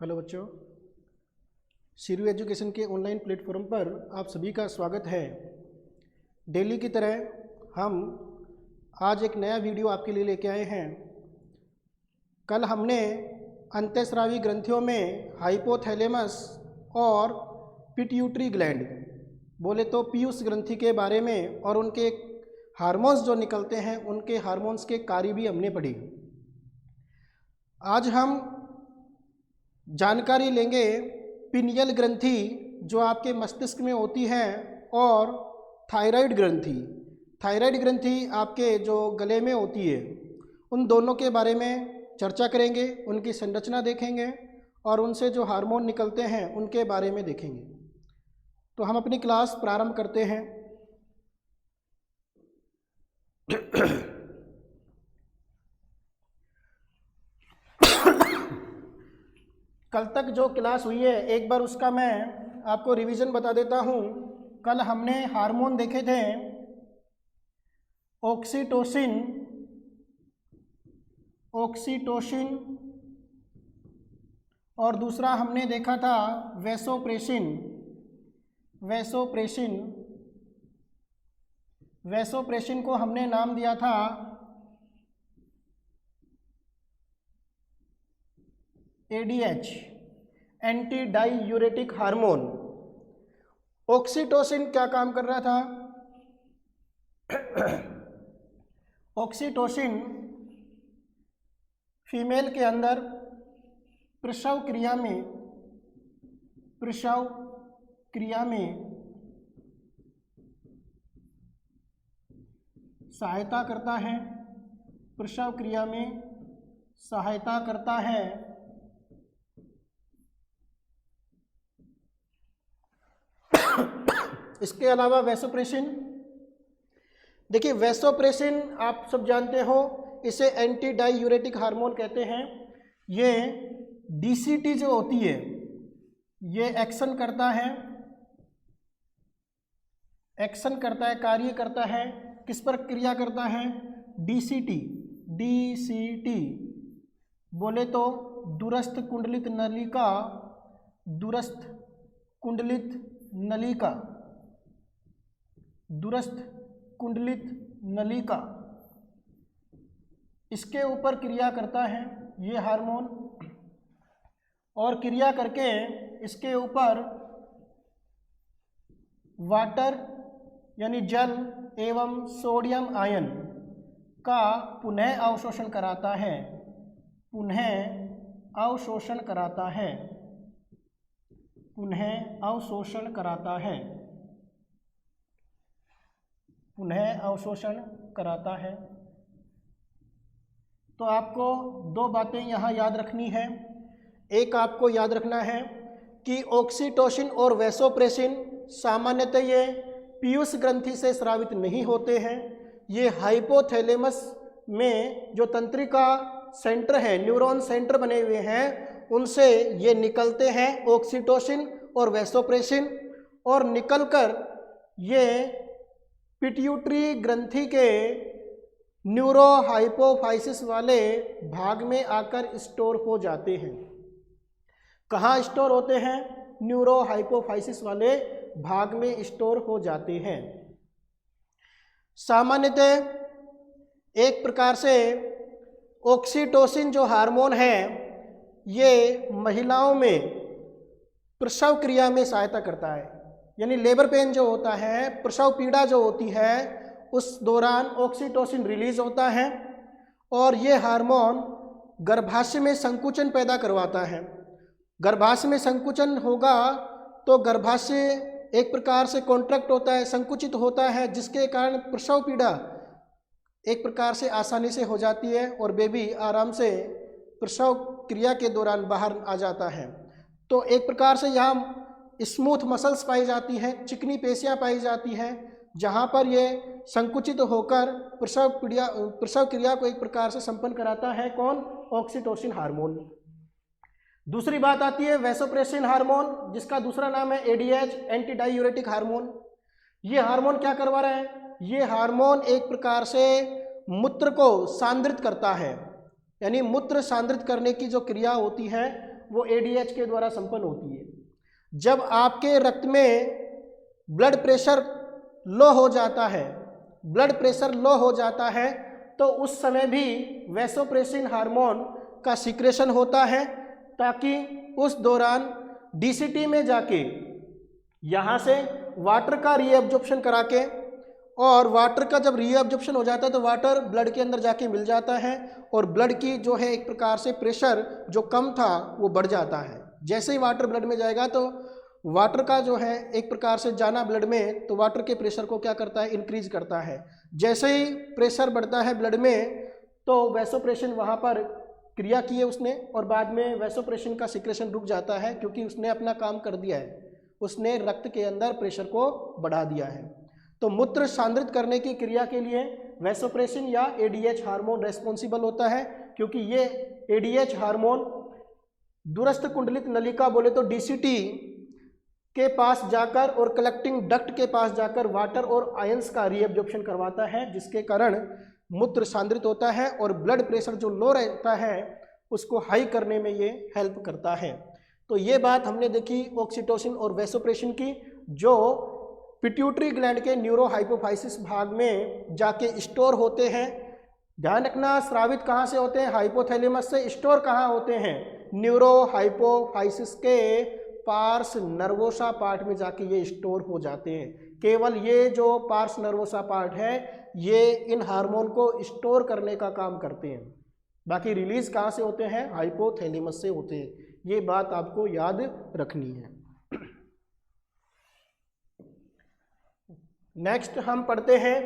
Hello बच्चों, Siru education के online platform पर आप सभी का स्वागत है। डेली की तरह हम आज एक नया वीडियो आपके लिए लेके आए हैं। कल हमने अंतःस्रावी ग्रंथियों में हाइपोथैलेमस और पिट्यूटरी ग्लैंड बोले तो पीयूष ग्रंथि के बारे में और उनके हार्मोन्स जो निकलते हैं उनके हार्मोन्स के कार्य भी हमने पढ़ी। आज हम जानकारी लेंगे पिनियल ग्रंथि जो आपके मस्तिष्क में होती है और थायराइड ग्रंथि। थायराइड ग्रंथि आपके जो गले में होती है, उन दोनों के बारे में चर्चा करेंगे, उनकी संरचना देखेंगे और उनसे जो हार्मोन निकलते हैं उनके बारे में देखेंगे। तो हम अपनी क्लास प्रारंभ करते हैं। कल तक जो क्लास हुई है एक बार उसका मैं आपको रिवीजन बता देता हूँ। कल हमने हार्मोन देखे थे ऑक्सीटोसिन, और दूसरा हमने देखा था वैसोप्रेसिन। वैसोप्रेसिन को हमने नाम दिया था ADH, anti diuretic hormone. Oxytocin क्या काम कर रहा था? ऑक्सीटोसिन फीमेल के अंदर प्रसव क्रिया में सहायता करता है। प्रसव क्रिया में सहायता करता है। इसके अलावा वैसोप्रेसिन, देखिए वैसोप्रेसिन आप सब जानते हो, इसे एंटी डाईयूरेटिक हार्मोन कहते हैं। ये DCT जो होती है ये एक्शन करता है, कार्य करता है। किस पर क्रिया करता है? DCT बोले तो दूरस्थ कुंडलित नलिका, इसके ऊपर क्रिया करता है ये हार्मोन, और क्रिया करके इसके ऊपर वाटर यानी जल एवं सोडियम आयन का पुनः अवशोषण कराता है। तो आपको दो बातें यहाँ याद रखनी है। एक आपको याद रखना है कि ऑक्सीटोसिन और वैसोप्रेसिन सामान्यतः ये पीयूष ग्रंथि से स्रावित नहीं होते हैं। ये हाइपोथैलेमस में जो तंत्रिका सेंटर है, न्यूरॉन सेंटर बने हुए हैं, उनसे ये निकलते हैं ऑक्सीटोसिन और वैसोप्रेसिन, और निकलकर ये पिट्यूटरी ग्रंथि के न्यूरोहाइपोफाइसिस वाले भाग में आकर स्टोर हो जाते हैं। कहाँ स्टोर होते हैं? न्यूरोहाइपोफाइसिस वाले भाग में स्टोर हो जाते हैं। सामान्यतः एक प्रकार से ऑक्सीटोसिन जो हार्मोन है ये महिलाओं में प्रसव क्रिया में सहायता करता है। यानी लेबर पेन जो होता है, प्रसव पीड़ा जो होती है, उस दौरान ऑक्सीटोसिन रिलीज होता है और ये हार्मोन गर्भाशय में संकुचन पैदा करवाता है। गर्भाशय में संकुचन होगा तो गर्भाशय एक प्रकार से कॉन्ट्रैक्ट होता है, संकुचित होता है, जिसके कारण प्रसव पीड़ा एक प्रकार से आसानी से हो जाती है और बेबी आराम से प्रसव क्रिया के दौरान बाहर आ जाता है। तो एक प्रकार से यहाँ स्मूथ मसल्स पाई जाती हैं, चिकनी पेशियाँ पाई जाती हैं, जहाँ पर ये संकुचित होकर प्रसव क्रिया को एक प्रकार से संपन्न कराता है। कौन? Oxytocin hormone. दूसरी बात आती है वैसोप्रेसिन हार्मोन, जिसका दूसरा नाम है ADH, एंटी डाईयूरेटिक हार्मोन। ये हार्मोन क्या करवा रहा है? ये हार्मोन एक प्रकार से मूत्र को सांद्रित करता है, यानी मूत्र सांद्रित करने की जो क्रिया होती है वो एडीएच के द्वारा संपन्न होती है। जब आपके रक्त में ब्लड प्रेशर लो हो जाता है, ब्लड प्रेशर लो हो जाता है, तो उस समय भी वैसोप्रेसिन हार्मोन का सीक्रेशन होता है, ताकि उस दौरान डीसीटी में जाके यहाँ से वाटर का रीअब्जॉर्प्शन करा के, और वाटर का जब रीअब्जॉर्प्शन हो जाता है तो वाटर ब्लड के अंदर जाके मिल जाता है, और ब्लड की जो है एक प्रकार से प्रेशर जो कम था वो बढ़ जाता है। जैसे ही वाटर ब्लड में जाएगा तो वाटर का जो है एक प्रकार से जाना ब्लड में, तो वाटर के प्रेशर को क्या करता है, इंक्रीज करता है। जैसे ही प्रेशर बढ़ता है ब्लड में, तो वैसोप्रेसिन वहाँ पर क्रिया की है उसने, और बाद में वैसोप्रेसिन का सिक्रेशन रुक जाता है, क्योंकि उसने अपना काम कर दिया है, उसने रक्त के अंदर प्रेशर को बढ़ा दिया है। तो मूत्र सांद्रित करने की क्रिया के लिए वैसोप्रेसिन या एडीएच हार्मोन रेस्पॉन्सिबल होता है, क्योंकि ये एडीएच हार्मोन दूरस्थ कुंडलित नलिका बोले तो डीसीटी के पास जाकर और कलेक्टिंग डक्ट के पास जाकर वाटर और आयंस का रीअब्जॉर्प्शन करवाता है, जिसके कारण मूत्र सांद्रित होता है और ब्लड प्रेशर जो लो रहता है उसको हाई करने में ये हेल्प करता है। तो ये बात हमने देखी ऑक्सीटोसिन और वैसोप्रेसिन की, जो पिट्यूटरी ग्लैंड के न्यूरोहाइपोफाइसिस भाग में जाके स्टोर होते हैं। ध्यान रखना, स्रावित कहाँ से होते हैं, हाइपोथैलेमस से। स्टोर कहाँ होते हैं, न्यूरोहाइपोफाइसिस के पार्स नर्वोसा पार्ट में जाके ये स्टोर हो जाते हैं। केवल ये जो पार्स नर्वोसा पार्ट है ये इन हार्मोन को स्टोर करने का काम करते हैं, बाकी रिलीज कहाँ से होते हैं, हाइपोथैलेमस से होते हैं। ये बात आपको याद रखनी है। नेक्स्ट हम पढ़ते हैं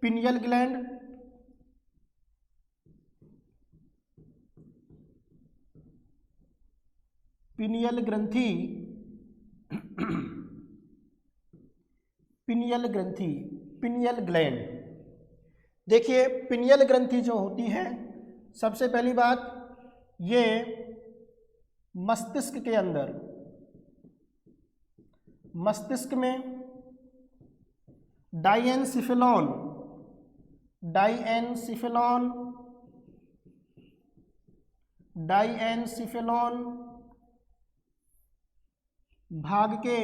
पिनियल ग्लैंड। पिनियल ग्रंथि, पिनियल ग्रंथि, पिनियल ग्लैंड। देखिए पिनियल ग्रंथि जो होती है, सबसे पहली बात ये मस्तिष्क के अंदर, मस्तिष्क में डाइएनसिफेलॉन, डाइएनसिफेलॉन, डाइएनसिफेलॉन भाग के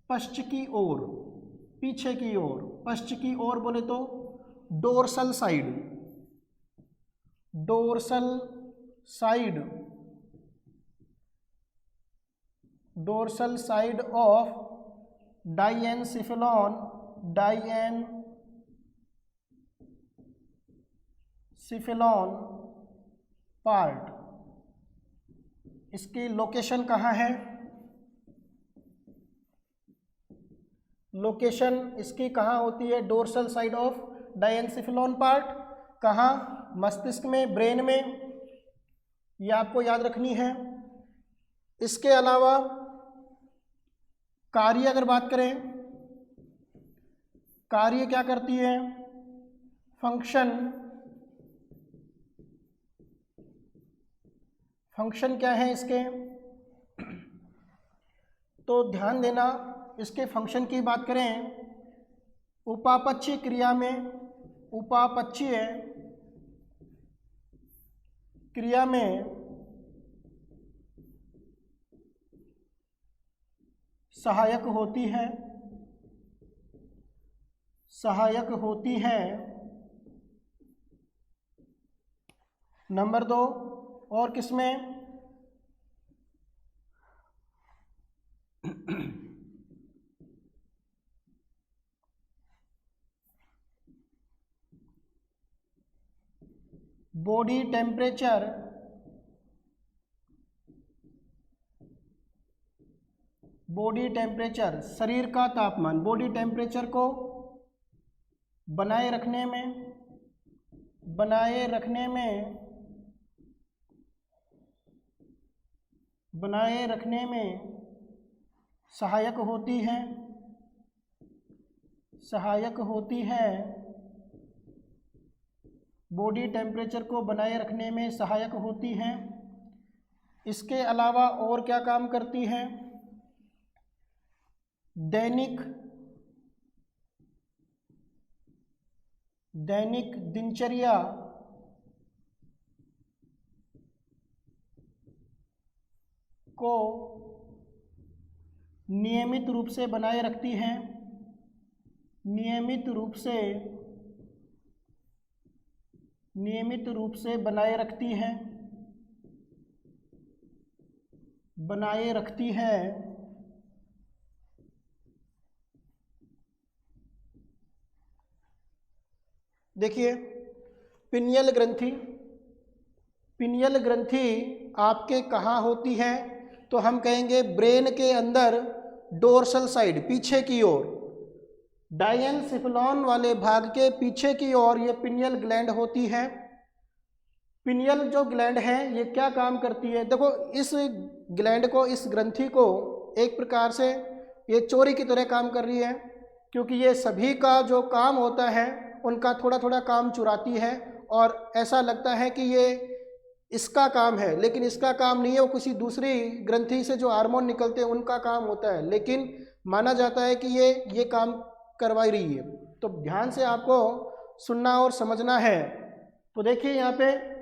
पश्च की ओर, पीछे की ओर, पश्च की ओर बोले तो dorsal side, dorsal side, dorsal side of diencephalon, diencephalon part. इसकी लोकेशन कहाँ है, लोकेशन इसकी कहाँ होती है, dorsal side of diencephalon part. कहाँ, मस्तिष्क में, ब्रेन में, ये आपको याद रखनी है। इसके अलावा कार्य अगर बात करें, कार्य क्या करती है, फंक्शन, फंक्शन क्या है इसके, तो ध्यान देना इसके फंक्शन की बात करें, उपापचयी क्रिया में, उपापचयी क्रिया में सहायक होती है, सहायक होती है। नंबर 2, और किसमें, बॉडी टेम्परेचर, बॉडी टेम्परेचर, शरीर का तापमान, बॉडी टेम्परेचर को बनाए रखने में, बनाए रखने में, बनाए रखने में सहायक होती है, सहायक होती है। बॉडी टेम्परेचर को बनाए रखने में सहायक होती है। इसके अलावा और क्या काम करती है, दैनिक दैनिक दिनचर्या को नियमित रूप से बनाए रखती हैं, नियमित रूप से बनाए रखती है देखिए, पिनियल ग्रंथि आपके कहाँ होती है? तो हम कहेंगे ब्रेन के अंदर डोर्सल साइड, पीछे की ओर, डायनसिफलॉन वाले भाग के पीछे की ओर ये पिनियल ग्लैंड होती है। पिनियल जो ग्लैंड है ये क्या काम करती है? देखो, इस ग्लैंड को, इस ग्रंथि को एक प्रकार से ये चोरी की तरह काम कर रही है, क्योंकि ये सभी का जो काम होता है उनका थोड़ा थोड़ा काम चुराती है, और ऐसा लगता है कि ये इसका काम है, लेकिन इसका काम नहीं है, वो किसी दूसरी ग्रंथि से जो हार्मोन निकलते हैं उनका काम होता है, लेकिन माना जाता है कि ये काम करवा रही है। तो ध्यान से आपको सुनना और समझना है। तो देखिए यहाँ पे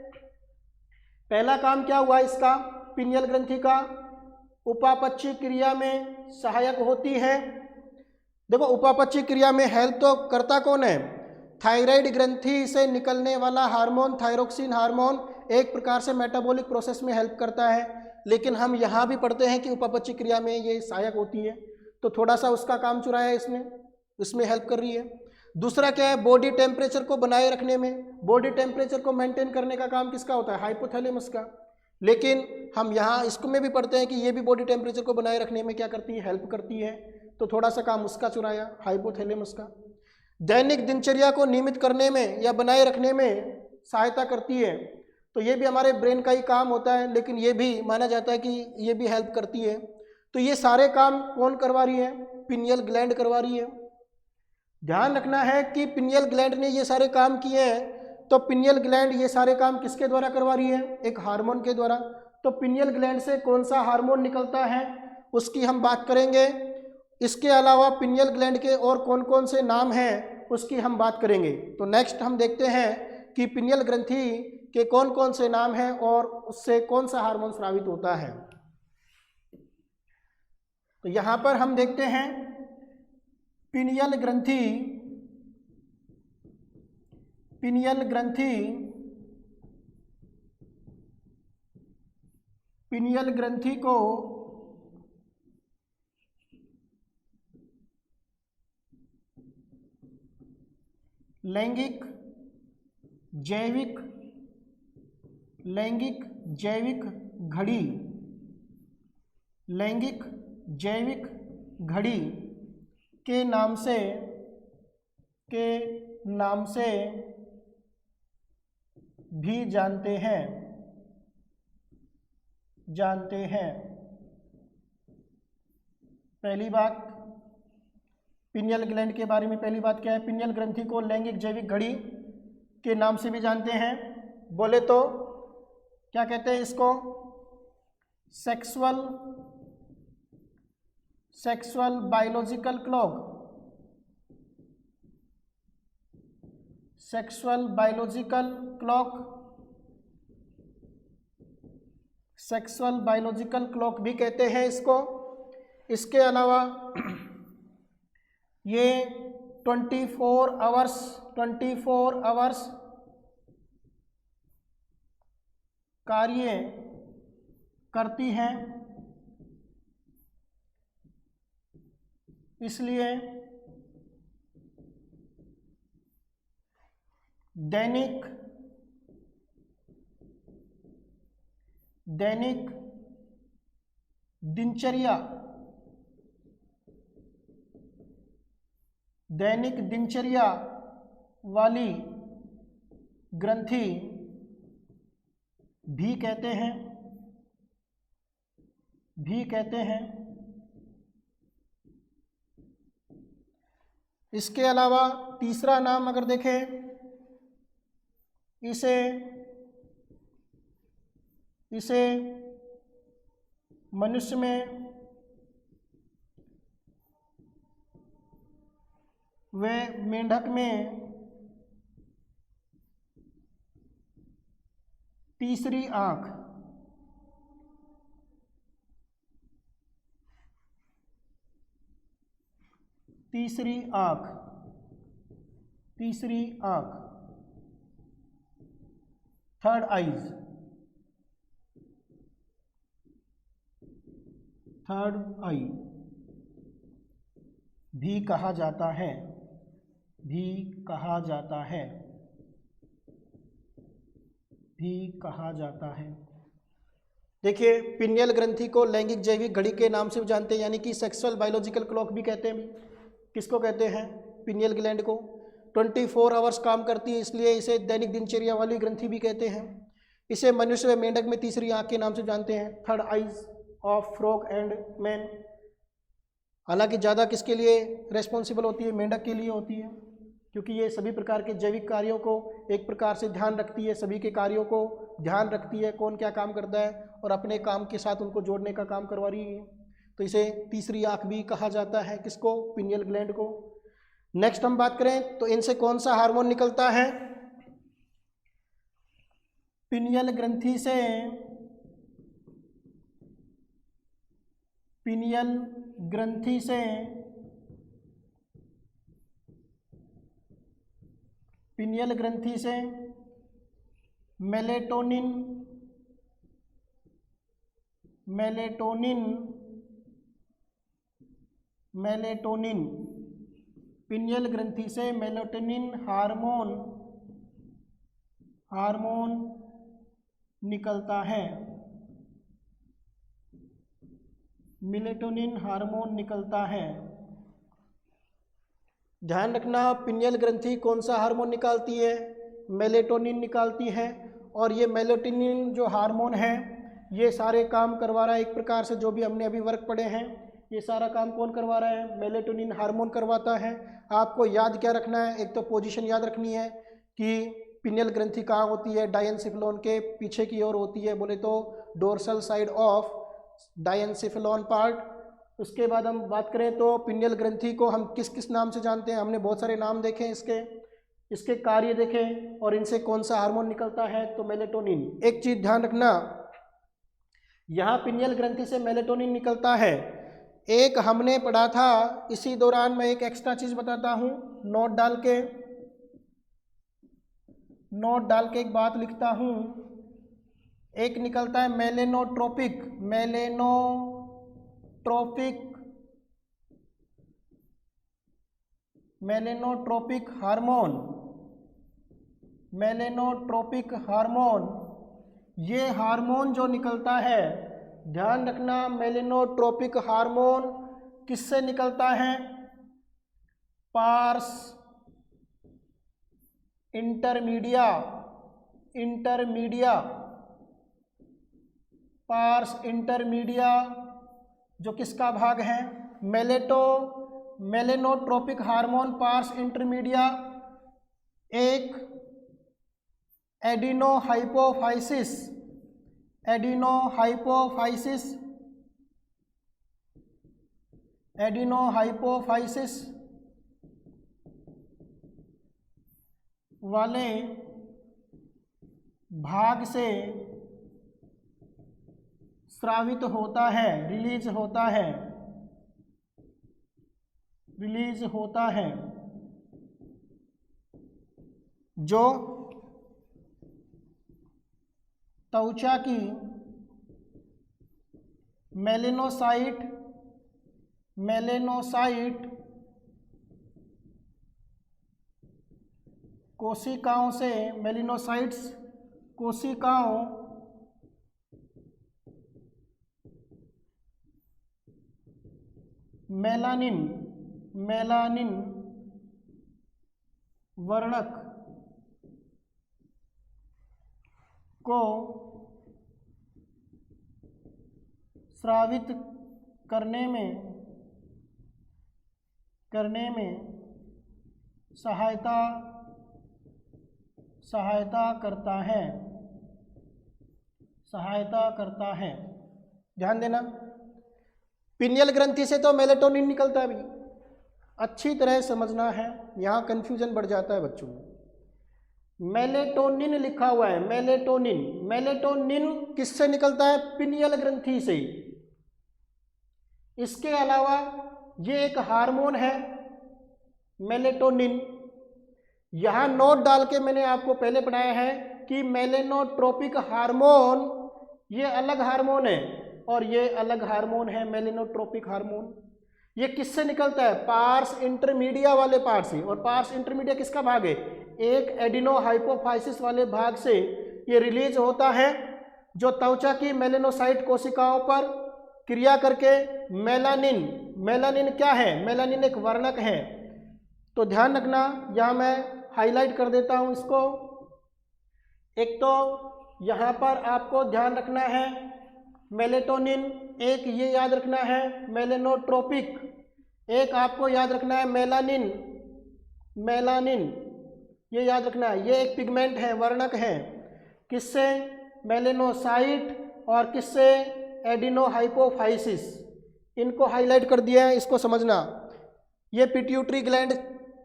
पहला काम क्या हुआ इसका, पिनियल ग्रंथि का, उपापचयी क्रिया में सहायक होती है। देखो, उपापचयी क्रिया में हेल्प तो करता कौन है? थायराइड ग्रंथि से निकलने वाला हार्मोन, थायरोक्सिन हार्मोन, एक प्रकार से मेटाबॉलिक प्रोसेस में हेल्प करता है, लेकिन हम यहाँ भी पढ़ते हैं कि उपापचयी क्रिया में ये सहायक होती है, तो थोड़ा सा उसका काम चुराया इसमें हेल्प कर रही है। दूसरा क्या है? बॉडी टेम्परेचर को बनाए रखने में, बॉडी टेम्परेचर को मेंटेन करने का काम किसका होता है? हाइपोथैलेमस का। लेकिन हम यहाँ इसको में भी पढ़ते हैं कि ये भी बॉडी टेम्परेचर को बनाए रखने में क्या करती है? हेल्प करती है, तो थोड़ा सा काम उसका चुराया, हाइपोथैलेमस का। दैनिक दिनचर्या को नियमित करने में या बनाए रखने में सहायता करती है, तो ये भी हमारे ब्रेन का ही काम होता है, लेकिन ये भी माना जाता है कि ये भी हेल्प करती है। तो ये सारे काम कौन करवा रही है? पिनियल ग्लैंड करवा रही है। ध्यान रखना है कि पिनियल ग्लैंड ने ये सारे काम किए हैं, तो पिनियल ग्लैंड ये सारे काम किसके द्वारा करवा रही है? एक हार्मोन के द्वारा। तो पिनियल ग्लैंड से कौन सा हार्मोन निकलता है उसकी हम बात करेंगे। इसके अलावा पिनियल ग्लैंड के और कौन कौन से नाम हैं उसकी हम बात करेंगे। तो नेक्स्ट हम देखते हैं कि पिनियल ग्रंथि के कौन कौन से नाम हैं और उससे कौन सा हार्मोन स्रावित होता है। तो यहाँ पर हम देखते हैं पिनियल ग्रंथि को लैंगिक जैविक घड़ी के नाम से भी जानते हैं। पहली बात, पिनियल ग्लैंड के बारे में पहली बात क्या है? पिनियल ग्रंथि को लैंगिक जैविक घड़ी के नाम से भी जानते हैं। बोले तो क्या कहते हैं इसको? Sexual biological clock. Sexual biological clock भी कहते हैं इसको। इसके अलावा ये 24 आवर्स कार्य करती हैं, इसलिए दैनिक दिनचर्या वाली ग्रंथि भी कहते हैं। इसके अलावा तीसरा नाम अगर देखें, इसे मनुष्य में व मेंढक में तीसरी आंख, तीसरी आंख, तीसरी आंख, थर्ड आईज, थर्ड आई भी कहा जाता है, भी कहा जाता है, भी कहा जाता है। देखिए, पिनियल ग्रंथि को लैंगिक जैविक घड़ी के नाम से भी जानते हैं, यानी कि सेक्सुअल बायोलॉजिकल क्लॉक भी कहते हैं। भी किसको कहते हैं? पिनियल ग्लैंड को। 24 आवर्स काम करती है, इसलिए इसे दैनिक दिनचर्या वाली ग्रंथि भी कहते हैं। इसे मनुष्य व मेंढक में तीसरी आंख के नाम से जानते हैं, third eyes of frog and man. हालांकि ज़्यादा किसके लिए रेस्पॉन्सिबल होती है? मेंढक के लिए होती है, क्योंकि ये सभी प्रकार के जैविक कार्यों को एक प्रकार से ध्यान रखती है, सभी के कार्यों को ध्यान रखती है, कौन क्या काम करता है, और अपने काम के साथ उनको जोड़ने का काम करवा रही है। तो इसे तीसरी आंख भी कहा जाता है, किसको? पिनियल ग्लैंड को। नेक्स्ट हम बात करें तो इनसे कौन सा हार्मोन निकलता है? पिनियल ग्रंथि से, पिनियल ग्रंथि से पिनियल ग्रंथि से मेलेटोनिन, मेलेटोनिन, मेलेटोनिन, पिनियल ग्रंथि से मेलेटोनिन हार्मोन, हार्मोन निकलता है, मेलेटोनिन हार्मोन निकलता है। ध्यान रखना, पिनियल ग्रंथि कौन सा हार्मोन निकालती है? मेलेटोनिन निकालती है। और ये मेलेटोनिन जो हार्मोन है, ये सारे काम करवा रहा है एक प्रकार से, जो भी हमने अभी वर्क पढ़े हैं, ये सारा काम कौन करवा रहा है? मेलेटोनिन हार्मोन करवाता है। आपको याद क्या रखना है? एक तो पोजीशन याद रखनी है कि पिनियल ग्रंथि कहाँ होती है? डायनसिफिलोन के पीछे की ओर होती है, बोले तो डोर्सल साइड ऑफ डायनसिफिलोन पार्ट। उसके बाद हम बात करें तो पिनियल ग्रंथि को हम किस किस नाम से जानते हैं? हमने बहुत सारे नाम देखे इसके, इसके कार्य देखें, और इनसे कौन सा हार्मोन निकलता है? तो मेलेटोनिन। एक चीज ध्यान रखना, यहाँ पिनियल ग्रंथि से मेलेटोनिन निकलता है। एक हमने पढ़ा था, इसी दौरान मैं एक एक्स्ट्रा चीज बताता हूँ, नोट डाल के, नोट डाल के एक बात लिखता हूँ। एक निकलता है मेलेनोट्रोपिक, मेलेनोट्रोपिक, मेलेनोट्रोपिक हार्मोन, मेलेनोट्रोपिक हार्मोन। ये हार्मोन जो निकलता है, ध्यान रखना, मेलेनोट्रोपिक हार्मोन किससे निकलता है? Parse intermedia, intermedia, parse intermedia, जो किसका भाग है? मेलेनोट्रोपिक हार्मोन पार्स इंटरमीडिया एक एडिनोहाइपोफाइसिस, एडिनोहाइपोफाइसिस, एडिनोहाइपोफाइसिस वाले भाग से स्रावित होता है, रिलीज होता है, रिलीज होता है, जो त्वचा की मेलेनोसाइट, मेलेनोसाइट कोशिकाओं से, मेलिनोसाइट्स कोशिकाओं मेलानिन, मेलानिन वर्णक को स्रावित करने में सहायता करता है, सहायता करता है। ध्यान देना, पिनियल ग्रंथि से तो मेलेटोनिन निकलता भी, अच्छी तरह समझना है, यहाँ कंफ्यूजन बढ़ जाता है बच्चों में। मेलेटोनिन लिखा हुआ है, मेलेटोनिन। मेलेटोनिन किससे निकलता है? पिनियल ग्रंथि से। इसके अलावा ये एक हार्मोन है मेलेटोनिन। यहां नोट डाल के मैंने आपको पहले पढ़ाया है कि मेलेनोट्रोपिक हार्मोन ये अलग हार्मोन है और ये अलग हार्मोन है मेलेनोट्रोपिक हार्मोन। ये किससे निकलता है? पार्स इंटरमीडिया वाले पार्ट से। और पार्स इंटरमीडिया किसका भाग है? एक एडिनो हाइपोफाइसिस वाले भाग से ये रिलीज होता है, जो त्वचा की मेलेनोसाइट कोशिकाओं पर क्रिया करके मेलानिन, मेलानिन क्या है? मेलानिन एक वर्णक है। तो ध्यान रखना, यहाँ मैं हाईलाइट कर देता हूँ इसको। एक तो यहाँ पर आपको ध्यान रखना है मेलेटोनिन, एक ये याद रखना है मेलेनोट्रोपिक, एक आपको याद रखना है मेलानिन, मेलानिन ये याद रखना है। ये एक पिगमेंट है, वर्णक है। किससे? मेलेनोसाइट और किससे? एडिनोहाइपोफाइसिस। इनको हाईलाइट कर दिया है, इसको समझना। ये पिट्यूटरी ग्लैंड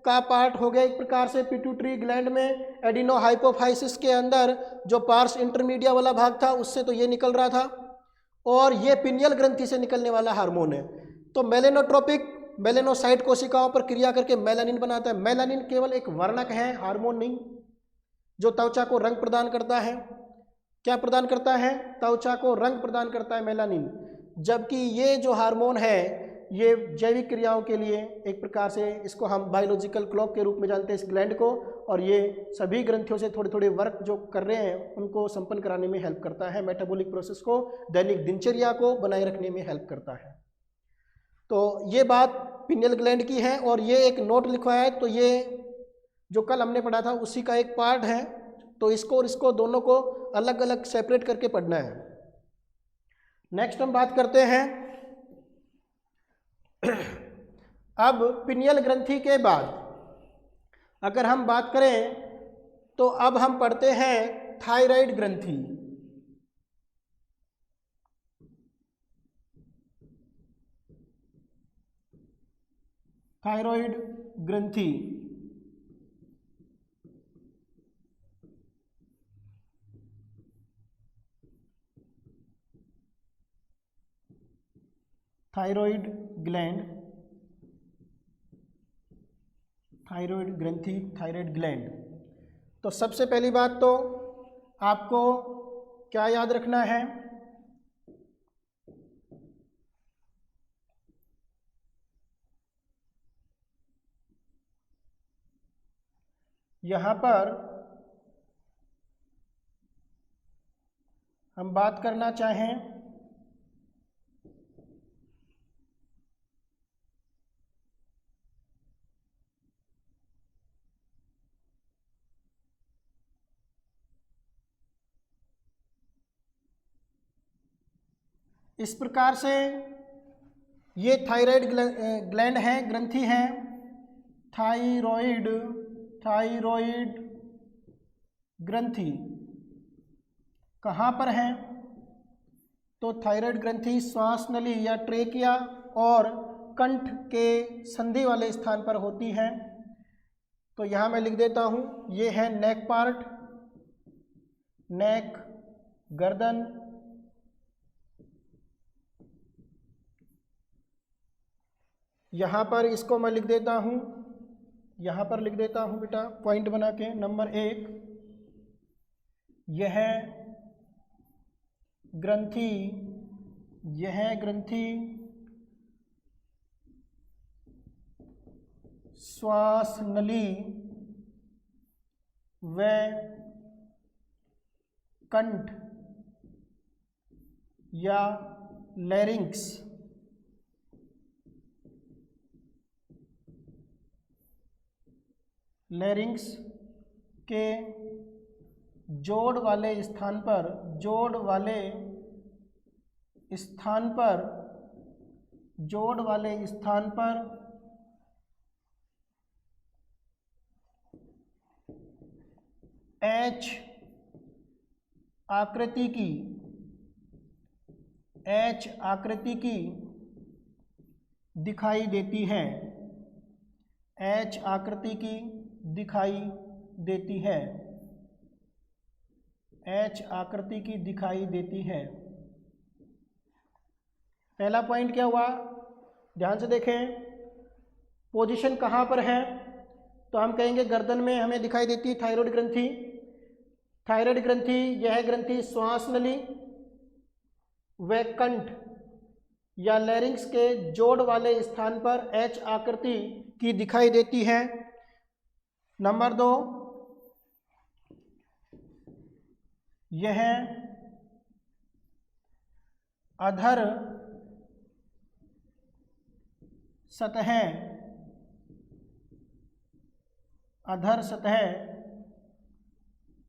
का पार्ट हो गया एक प्रकार से। पिट्यूटरी ग्लैंड में एडिनोहाइपोफाइसिस के अंदर जो पार्स इंटरमीडिया वाला भाग था उससे तो ये निकल रहा था, और ये पिनियल ग्रंथि से निकलने वाला हार्मोन है। तो मेलेनोट्रोपिक मेलेनोसाइट कोशिकाओं पर क्रिया करके मेलानिन बनाता है। मेलानिन केवल एक वर्णक है, हार्मोन नहीं, जो त्वचा को रंग प्रदान करता है। क्या प्रदान करता है? त्वचा को रंग प्रदान करता है मेलानिन। जबकि ये जो हार्मोन है ये जैविक क्रियाओं के लिए एक प्रकार से, इसको हम बायोलॉजिकल क्लॉक के रूप में जानते हैं इस ग्लैंड को, और ये सभी ग्रंथियों से थोड़े थोड़े वर्क जो कर रहे हैं उनको संपन्न कराने में हेल्प करता है। मेटाबॉलिक प्रोसेस को, दैनिक दिनचर्या को बनाए रखने में हेल्प करता है। तो ये बात पिनियल ग्लैंड की है, और ये एक नोट लिखवाया है, तो ये जो कल हमने पढ़ा था उसी का एक पार्ट है। तो इसको और इसको दोनों को अलग अलग सेपरेट करके पढ़ना है। नेक्स्ट हम बात करते हैं अब पिनियल ग्रंथि के बाद अगर हम बात करें तो अब हम पढ़ते हैं थायराइड ग्रंथि। थायराइड ग्रंथि थायराइड ग्लैंड, थायराइड ग्रंथि, थायराइड ग्लैंड। तो सबसे पहली बात तो आपको क्या याद रखना है? यहाँ पर हम बात करना चाहें इस प्रकार से, ये थायराइड ग्लैंड है, ग्रंथि है। थायराइड, थायराइड ग्रंथि कहाँ पर है? तो थायराइड ग्रंथि श्वास नली या ट्रेकिया और कंठ के संधि वाले स्थान पर होती है। तो यहाँ मैं लिख देता हूँ, ये है नेक पार्ट, नेक, गर्दन, यहाँ पर इसको मैं लिख देता हूँ, यहाँ पर लिख देता हूँ बेटा पॉइंट बना के। नंबर 1, यह ग्रंथि, यह ग्रंथि श्वास नली व कंठ या लैरिंक्स लैरिंक्स के जोड़ वाले स्थान पर, जोड़ वाले स्थान पर, जोड़ वाले स्थान पर एच आकृति की, एच आकृति की दिखाई देती है, एच आकृति की दिखाई देती है। एच आकृति की दिखाई देती है। पहला पॉइंट क्या हुआ, ध्यान से देखें, पोजीशन कहाँ पर है, तो हम कहेंगे गर्दन में हमें दिखाई देती है थायराइड ग्रंथि। थायराइड ग्रंथि, यह ग्रंथि श्वास नली व कंठ या लैरिंक्स के जोड़ वाले स्थान पर एच आकृति की दिखाई देती है। नंबर 2, यह अधर सतह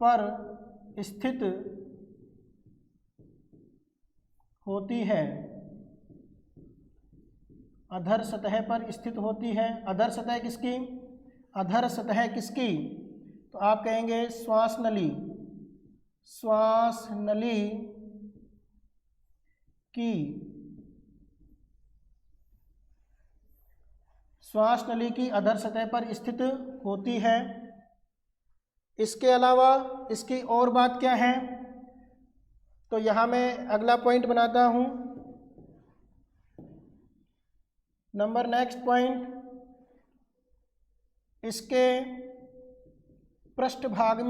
पर स्थित होती है। अधर सतह पर स्थित होती है। अधर सतह किसकी? अधर सतह किसकी? तो आप कहेंगे श्वास नली। श्वास नली की, श्वास नली की अधर सतह पर स्थित होती है। इसके अलावा इसकी और बात क्या है, तो यहाँ मैं अगला पॉइंट बनाता हूँ। नंबर नेक्स्ट पॉइंट, इसके पृष्ठभाग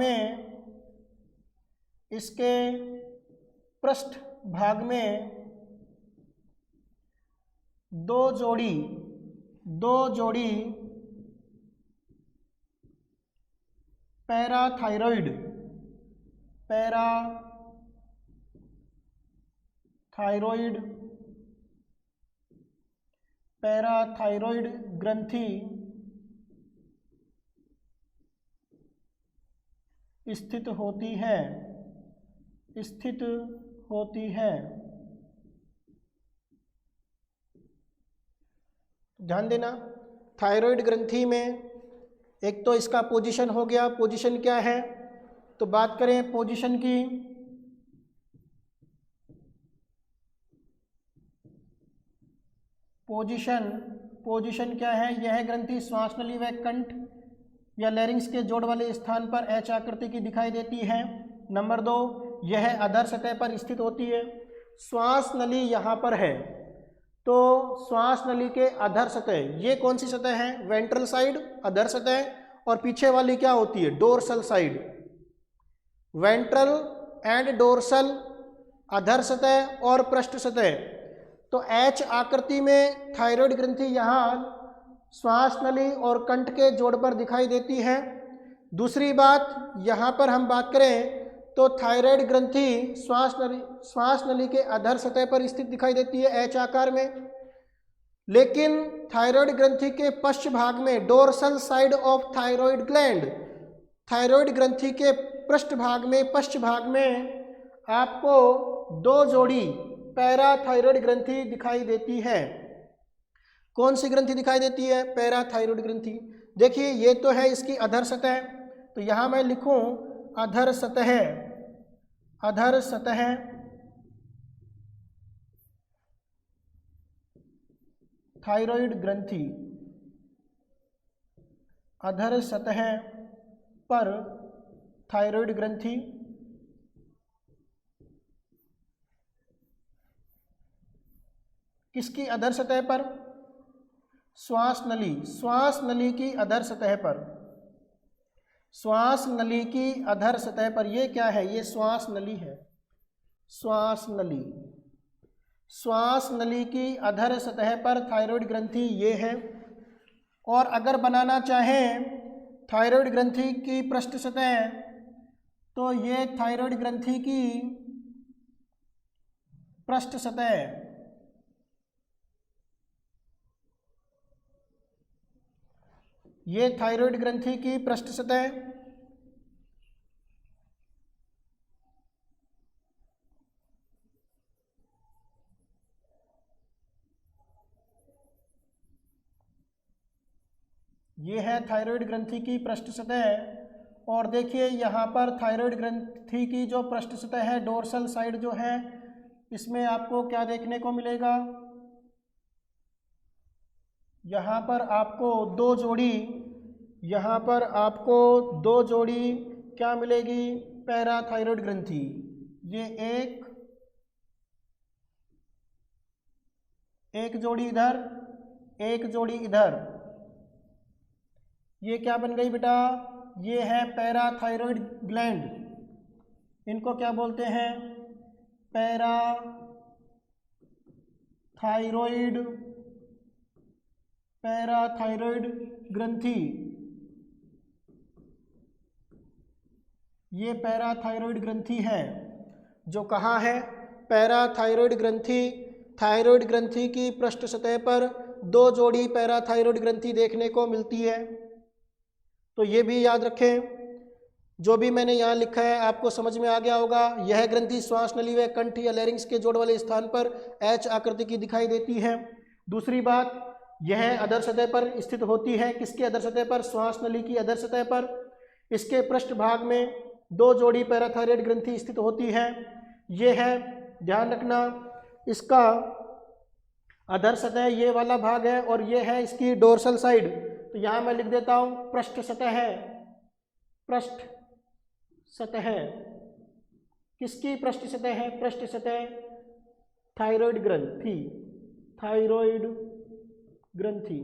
में दो जोड़ी पैराथायरॉइड ग्रंथि स्थित होती है। ध्यान देना, थायराइड ग्रंथि में एक तो इसका पोजीशन हो गया। पोजीशन क्या है, तो बात करें पोजीशन की, पोजीशन क्या है, यह ग्रंथि श्वास नली व कंठ या लैरिंक्स के जोड़ वाले स्थान पर एच आकृति की दिखाई देती है। नंबर 2, यह अधर सतह पर स्थित होती है। श्वास नली यहाँ पर है, तो श्वास नली के अधर सतह, ये कौन सी सतह है? वेंट्रल साइड अधर सतह, और पीछे वाली क्या होती है? Dorsal side. Ventral and dorsal अधर सतह और पृष्ठ सतह। तो एच आकृति में थायराइड ग्रंथि यहाँ श्वास नली और कंठ के जोड़ पर दिखाई देती है। दूसरी बात, यहाँ पर हम बात करें तो थायराइड ग्रंथि श्वास नली के अधर सतह पर स्थित दिखाई देती है एच आकार में। लेकिन थायराइड ग्रंथि के पश्च भाग में, dorsal side of thyroid gland, thyroid ग्रंथि के पृष्ठ भाग में, पश्च भाग में आपको दो जोड़ी पैराथायराइड ग्रंथि दिखाई देती है। कौन सी ग्रंथि दिखाई देती है? पैराथायराइड ग्रंथि। देखिए, ये तो है इसकी अधर सतह, तो यहाँ मैं लिखूं अधर सतह थायराइड ग्रंथि। अधर सतह पर थायराइड ग्रंथि किसकी अधर सतह पर? श्वास नली की अधर सतह पर। श्वास नली की अधर सतह पर, ये क्या है? ये श्वास नली है। श्वास नली की अधर सतह पर थायराइड ग्रंथि ये है। और अगर बनाना चाहें थायराइड ग्रंथि की पृष्ठ सतह, तो ये थायराइड ग्रंथि की पृष्ठ सतह, ये थायराइड ग्रंथि की पृष्ठ सतह। ये है थायराइड ग्रंथि की पृष्ठ सतह। और देखिए यहाँ पर थायराइड ग्रंथि की जो पृष्ठ सतह है, डोर्सल साइड जो है, इसमें आपको क्या देखने को मिलेगा? यहाँ पर आपको दो जोड़ी क्या मिलेगी? पैराथायरॉयड ग्रंथि, ये एक जोड़ी इधर, एक जोड़ी इधर, ये क्या बन गई बेटा, ये है पैराथायरॉयड ग्लैंड। इनको क्या बोलते हैं, पैराथायरॉयड ग्रंथि। ये पैराथायरॉयड ग्रंथि है जो कहाँ है, पैराथायरॉयड ग्रंथि, थायरॉयड ग्रंथि की पृष्ठ सतह पर 2 जोड़ी पैराथायरॉयड ग्रंथि देखने को मिलती है। तो ये भी याद रखें, जो भी मैंने यहाँ लिखा है आपको समझ में आ गया होगा। यह ग्रंथि श्वास नली व कंठ या लैरिंक्स के जोड़ वाले स्थान पर एच आकृति की दिखाई देती है। दूसरी बात, यह अधर सतह पर स्थित होती है। किसके अधर सतह पर, श्वास नली की अधर सतह पर। इसके पृष्ठ भाग में 2 जोड़ी पैराथायरॉयड ग्रंथि स्थित होती है। यह है, ध्यान रखना, इसका अधर सतह ये वाला भाग है और ये है इसकी डोर्सल साइड। तो यहाँ मैं लिख देता हूँ पृष्ठ सतह है, पृष्ठ सतह। किसकी पृष्ठ सतह है, पृष्ठ सतह थायरॉयड ग्रंथि, थायरॉयड ग्रंथि,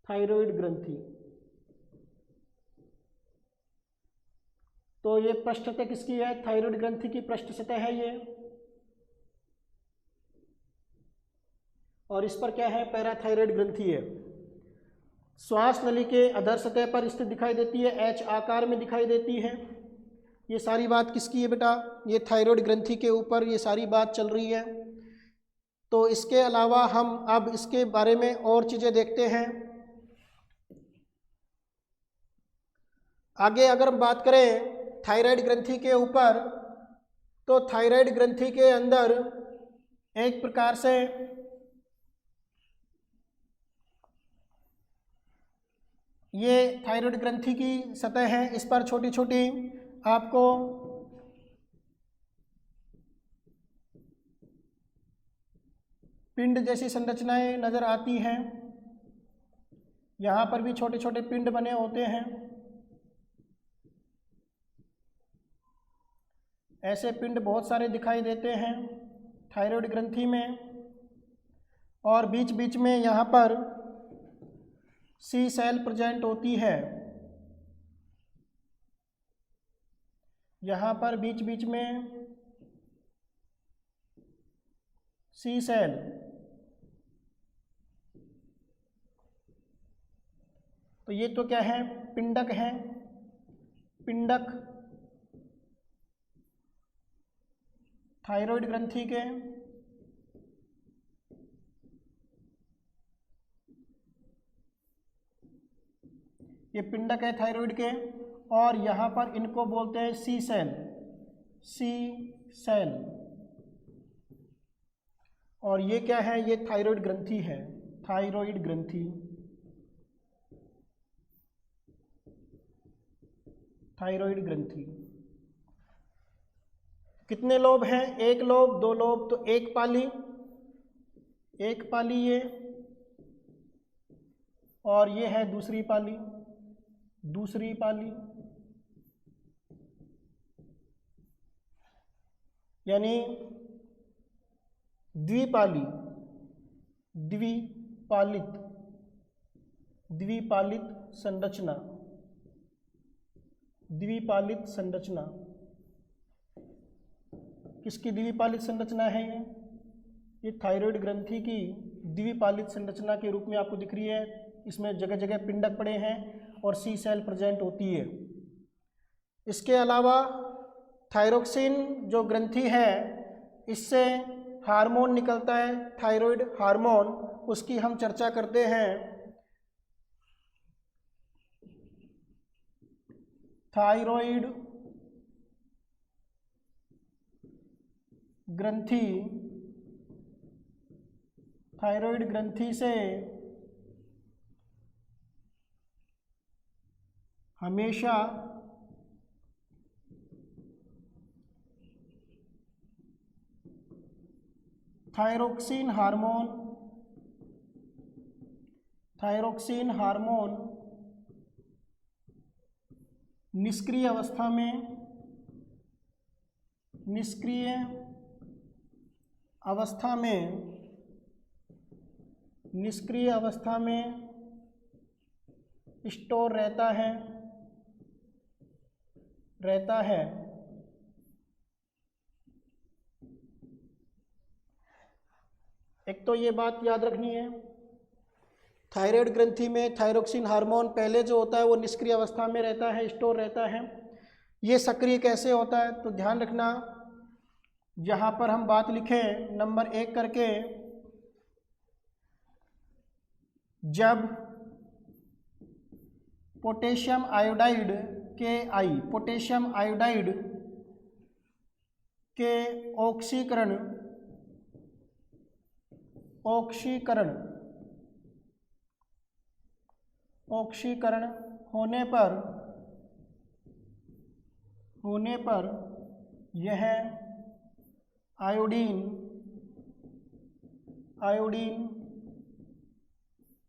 थायरॉयड ग्रंथि। तो ये पृष्ठ सतह किसकी है, थायरॉयड ग्रंथि की पृष्ठ सतह है ये। और इस पर क्या है, पैराथायरॉयड ग्रंथि है। श्वास नली के अधर सतह पर स्थित दिखाई देती है, एच आकार में दिखाई देती है। ये सारी बात किसकी है बेटा, ये थायरॉयड ग्रंथि के ऊपर ये सारी बात चल रही है। तो इसके अलावा हम अब इसके बारे में और चीज़ें देखते हैं। आगे अगर हम बात करें थायराइड ग्रंथि के ऊपर, तो थायराइड ग्रंथि के अंदर एक प्रकार से ये थायराइड ग्रंथि की सतह है, इस पर छोटी छोटी आपको पिंड जैसी संरचनाएं नजर आती हैं। यहाँ पर भी छोटे छोटे पिंड बने होते हैं। ऐसे पिंड बहुत सारे दिखाई देते हैं थायराइड ग्रंथि में। और बीच बीच में यहाँ पर सी सेल प्रेजेंट होती है। यहाँ पर बीच बीच में सी सेल, तो ये तो क्या है, पिंडक है, पिंडक थायराइड ग्रंथि के। ये पिंडक है थायराइड के। और यहाँ पर इनको बोलते हैं सी सेल, सी सेल। और ये क्या है, ये थायराइड ग्रंथि है, थायराइड ग्रंथि, थायराइड ग्रंथि। कितने लोब हैं, एक लोब, दो लोब, तो एक पाली, एक पाली ये। और ये है दूसरी पाली, दूसरी पाली, यानी द्विपाली, द्विपालित, द्विपालित संरचना, द्विपालित संरचना। किसकी द्विपालित संरचना है ये थायराइड ग्रंथि की द्विपालित संरचना के रूप में आपको दिख रही है। इसमें जगह जगह पिंडक पड़े हैं और सी सेल प्रेजेंट होती है। इसके अलावा थायरोक्सिन जो ग्रंथि है, इससे हार्मोन निकलता है, थायराइड हार्मोन, उसकी हम चर्चा करते हैं। थायराइड ग्रंथि, थायराइड ग्रंथि से हमेशा थायरोक्सिन हार्मोन, थायरोक्सिन हार्मोन निष्क्रिय अवस्था में, निष्क्रिय अवस्था में, निष्क्रिय अवस्था में स्टोर रहता है, रहता है। एक तो ये बात याद रखनी है, थायराइड ग्रंथि में थायरोक्सिन हार्मोन पहले जो होता है वो निष्क्रिय अवस्था में रहता है, स्टोर रहता है। ये सक्रिय कैसे होता है, तो ध्यान रखना, यहाँ पर हम बात लिखें नंबर 1 करके, जब potassium iodide KI, potassium iodide के ऑक्सीकरण होने पर यह आयोडीन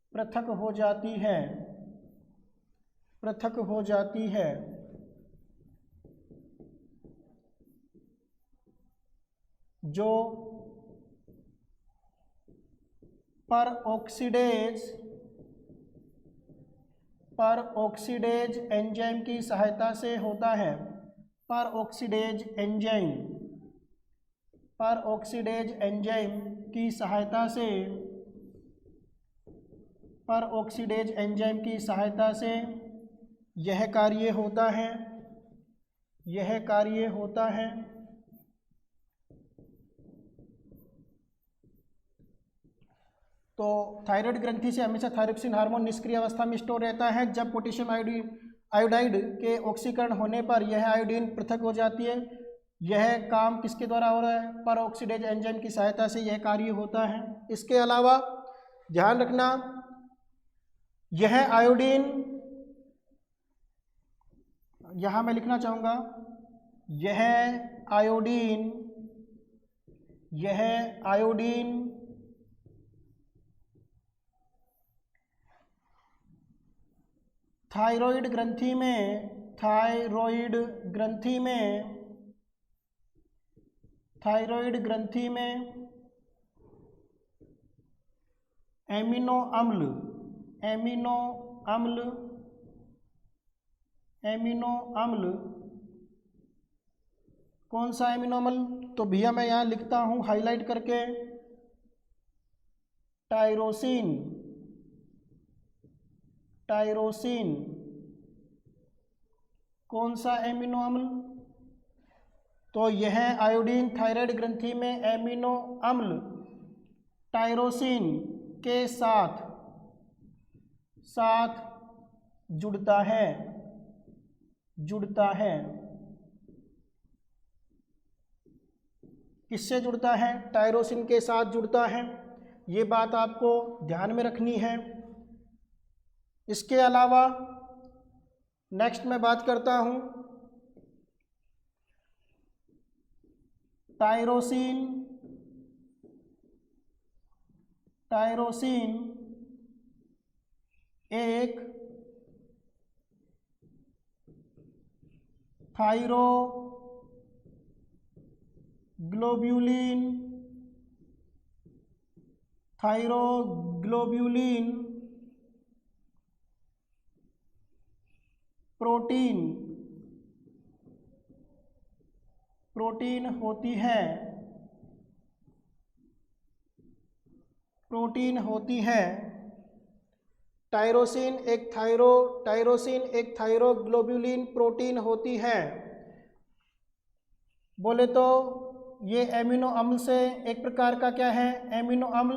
पृथक हो जाती है, जो पर ऑक्सीडेज एंजाइम की सहायता से होता है। पर ऑक्सीडेज एंजाइम की सहायता से यह कार्य होता है। तो थायराइड ग्रंथि से हमेशा थायरोक्सिन हार्मोन निष्क्रिय अवस्था में स्टोर रहता है। जब पोटेशियम आयोडाइड के ऑक्सीकरण होने पर यह आयोडीन पृथक हो जाती है। यह काम किसके द्वारा हो रहा है, पर ऑक्सीडेज एंजाइम की सहायता से यह कार्य होता है। इसके अलावा ध्यान रखना, यह आयोडीन, यहाँ मैं लिखना चाहूँगा, यह आयोडीन थायराइड ग्रंथि में एमिनो अम्ल, कौन सा एमिनो अम्ल, तो भैया मैं यहाँ लिखता हूँ हाईलाइट करके, टायरोसिन। कौन सा एमिनो अम्ल, तो यह आयोडीन थायराइड ग्रंथि में एमिनो अम्ल टायरोसिन के साथ जुड़ता है। किससे जुड़ता है, टायरोसिन के साथ जुड़ता है। ये बात आपको ध्यान में रखनी है। इसके अलावा नेक्स्ट मैं बात करता हूँ टायरोसिन एक थायरोग्लोब्यूलिन प्रोटीन होती है। टायरोसिन एक थायरोग्लोब्यूलिन प्रोटीन होती है। बोले तो ये एमिनो अम्ल से एक प्रकार का क्या है, एमिनो अम्ल,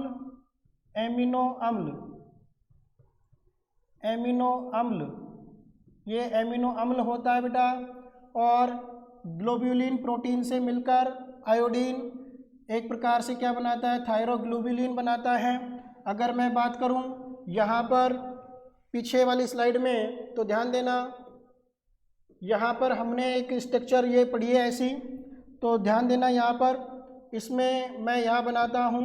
ये एमिनो अम्ल होता है बेटा। और ग्लोब्यूलिन प्रोटीन से मिलकर आयोडीन एक प्रकार से क्या बनाता है, थायरोग्लोब्यूलिन बनाता है। अगर मैं बात करूं यहाँ पर पीछे वाली स्लाइड में, तो ध्यान देना, यहाँ पर हमने एक स्ट्रक्चर ये पढ़ी है ऐसी, तो ध्यान देना यहाँ पर, इसमें मैं यहाँ बनाता हूँ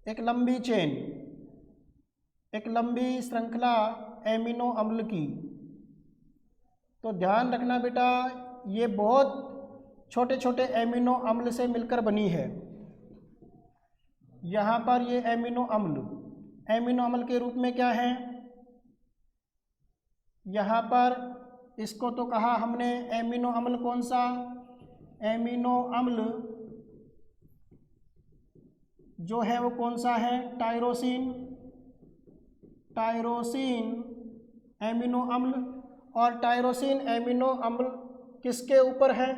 एक लंबी श्रृंखला एमिनो अम्ल की। तो ध्यान रखना बेटा, ये बहुत छोटे छोटे एमिनो अम्ल से मिलकर बनी है। यहाँ पर ये एमिनो अम्ल के रूप में क्या है, यहाँ पर इसको तो कहा हमने एमिनो अम्ल, कौन सा एमिनो अम्ल जो है वो कौन सा है, टायरोसिन एमिनो अम्ल। और टायरोसिन एमिनो अम्ल किसके ऊपर है,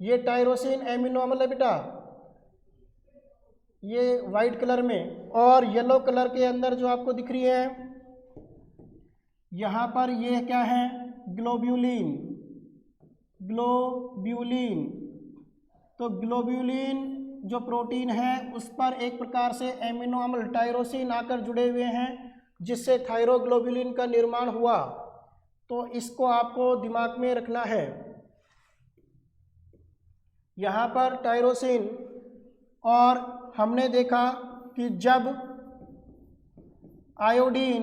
ये टायरोसिन एमिनो अम्ल है बेटा, ये वाइट कलर में, और येलो कलर के अंदर जो आपको दिख रही है यहाँ पर ये क्या है, ग्लोब्यूलिन। तो ग्लोब्यूलिन जो प्रोटीन है उस पर एक प्रकार से एमिनो अम्ल टायरोसिन आकर जुड़े हुए हैं, जिससे थायरोग्लोब्यूलिन का निर्माण हुआ। तो इसको आपको दिमाग में रखना है। यहाँ पर टायरोसिन, और हमने देखा कि जब आयोडीन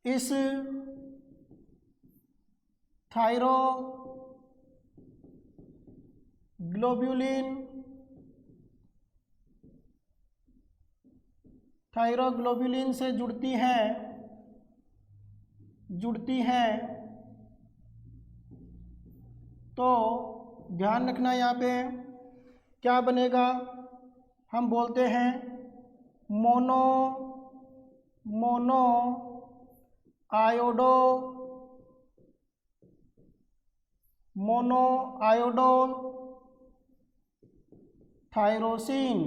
इस थायरोग्लोब्यूलिन से जुड़ती है, तो ध्यान रखना यहाँ पे क्या बनेगा, हम बोलते हैं मोनो आयोडो थायरोसिन,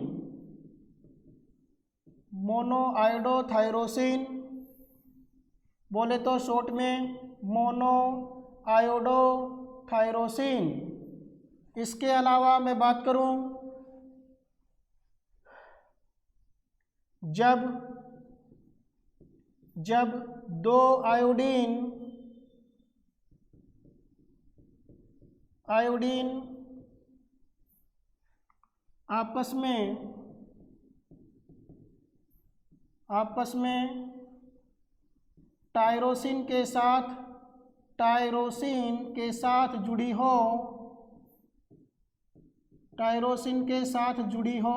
बोले तो शॉर्ट में मोनो आयोडो थायरोसिन। इसके अलावा मैं बात करूं, जब दो आयोडीन आपस में टायरोसिन के साथ जुड़ी हो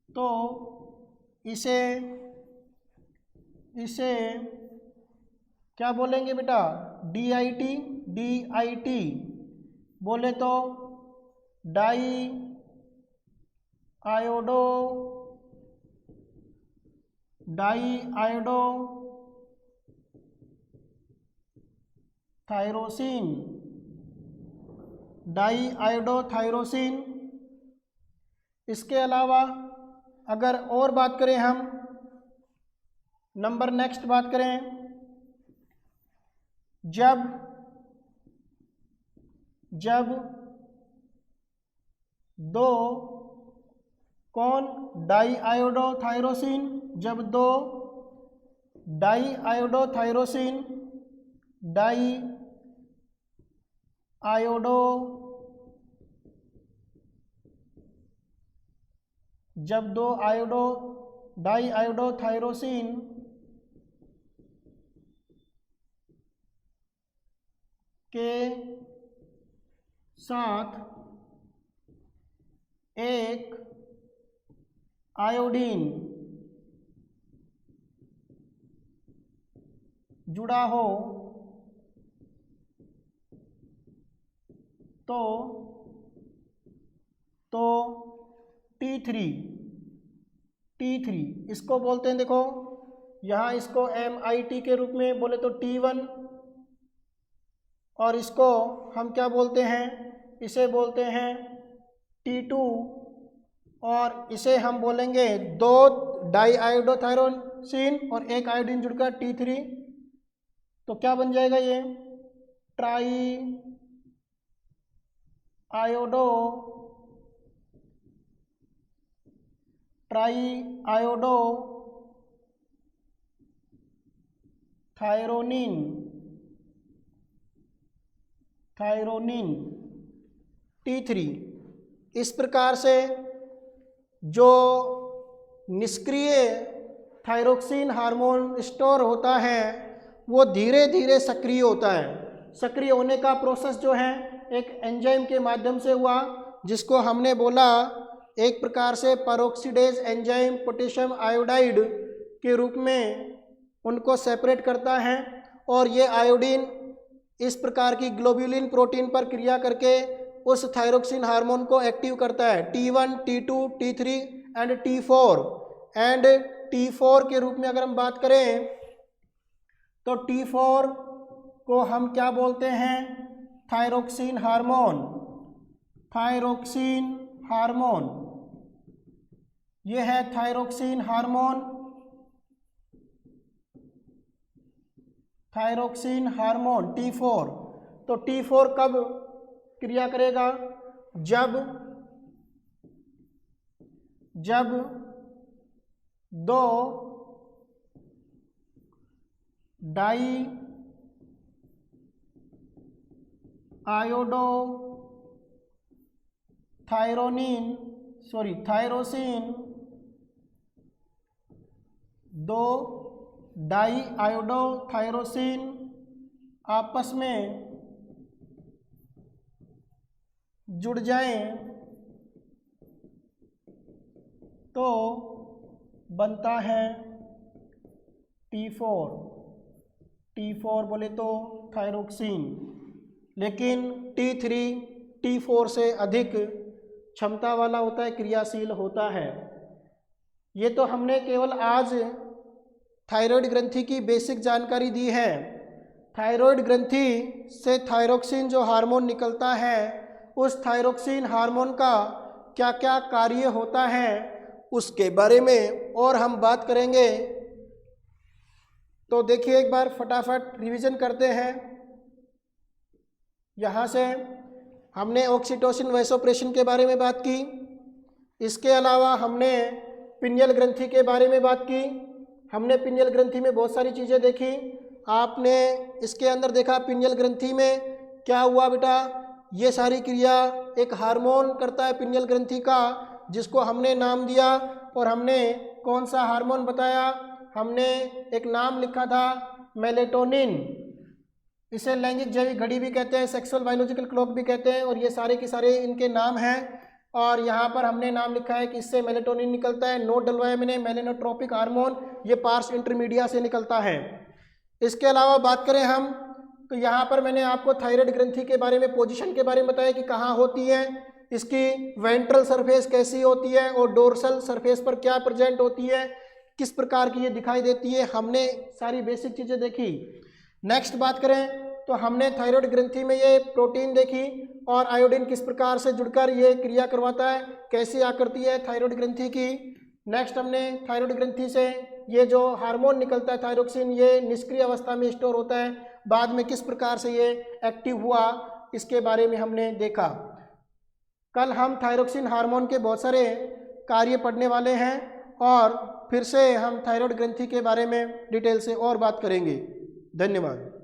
तो इसे क्या बोलेंगे बेटा, DIT, बोले तो डाई आयोडो थायरोसिन। इसके अलावा अगर और बात करें, हम नंबर नेक्स्ट बात करें, जब दो कौन डाईआयोडोथायरोसिन, जब दो डाईआयोडोथायरोसिन डाईआयोडोथायरोसिन के साथ एक आयोडीन जुड़ा हो तो T3 इसको बोलते हैं, देखो यहाँ इसको MIT के रूप में बोले तो T1, और इसको हम क्या बोलते हैं, इसे बोलते हैं T2, और इसे हम बोलेंगे दो डाईआयोडोथायरोसिन और एक आयोडीन जुड़कर T3, तो क्या बन जाएगा ये ट्राईआयोडो थायरोनिन T3। इस प्रकार से जो निष्क्रिय थायरोक्सिन हार्मोन स्टोर होता है वो धीरे धीरे सक्रिय होता है। सक्रिय होने का प्रोसेस जो है एक एंजाइम के माध्यम से हुआ, जिसको हमने बोला एक प्रकार से पेरोक्सीडेज एंजाइम पोटेशियम आयोडाइड के रूप में उनको सेपरेट करता है, और ये आयोडीन इस प्रकार की ग्लोब्यूलिन प्रोटीन पर क्रिया करके उस थायरोक्सिन हार्मोन को एक्टिव करता है। T1, T2, T3 and T4 and T4 के रूप में अगर हम बात करें तो T4 को हम क्या बोलते हैं? Thyroxine hormone. थायरोक्सिन हार्मोन, ये है thyroxine hormone. Thyroxine hormone T4। तो T4 कब क्रिया करेगा? जब दो डाई आयोडो थायरोसिन, दो डाई आयोडो थायरोसिन आपस में जुड़ जाएं तो बनता है T4। T4 बोले तो थायरोक्सिन, लेकिन T3 T4 से अधिक क्षमता वाला होता है, क्रियाशील होता है। ये तो हमने केवल आज थायराइड ग्रंथि की बेसिक जानकारी दी है। थायराइड ग्रंथि से थायरोक्सिन जो हार्मोन निकलता है, उस थायरोक्सिन हार्मोन का क्या क्या कार्य होता है उसके बारे में और हम बात करेंगे। तो देखिए एक बार फटाफट रिवीजन करते हैं। यहाँ से हमने ऑक्सीटोसिन वैसोप्रेशन के बारे में बात की, इसके अलावा हमने पिनियल ग्रंथि के बारे में बात की। हमने पिनियल ग्रंथि में बहुत सारी चीज़ें देखी। आपने इसके अंदर देखा पिनियल ग्रंथि में क्या हुआ बेटा, ये सारी क्रिया एक हार्मोन करता है पिनियल ग्रंथि का, जिसको हमने नाम दिया। और हमने कौन सा हार्मोन बताया? हमने एक नाम लिखा था मेलेटोनिन। इसे लैंगिक जैविक घड़ी भी कहते हैं, सेक्सुअल बायोलॉजिकल क्लॉक भी कहते हैं, और ये सारे के सारे इनके नाम हैं। और यहाँ पर हमने नाम लिखा है कि इससे मेलेटोनिन निकलता है। नोट डलवाया मैंने, मेलेनोट्रोपिक हार्मोन, ये पार्स इंटरमीडिया से निकलता है। इसके अलावा बात करें हम तो यहाँ पर मैंने आपको थायराइड ग्रंथि के बारे में, पोजीशन के बारे में बताया कि कहाँ होती है, इसकी वेंट्रल सरफेस कैसी होती है और डोर्सल सरफेस पर क्या प्रेजेंट होती है, किस प्रकार की ये दिखाई देती है। हमने सारी बेसिक चीज़ें देखी। नेक्स्ट बात करें तो हमने थायराइड ग्रंथि में ये प्रोटीन देखी और आयोडीन किस प्रकार से जुड़कर ये क्रिया करवाता है, कैसी आकृति है थायराइड ग्रंथि की। नेक्स्ट हमने थायराइड ग्रंथि से ये जो हार्मोन निकलता है थायरोक्सिन, ये निष्क्रिय अवस्था में स्टोर होता है, बाद में किस प्रकार से ये एक्टिव हुआ इसके बारे में हमने देखा। कल हम थायरोक्सिन हार्मोन के बहुत सारे कार्य पढ़ने वाले हैं और फिर से हम थायराइड ग्रंथि के बारे में डिटेल से और बात करेंगे। धन्यवाद।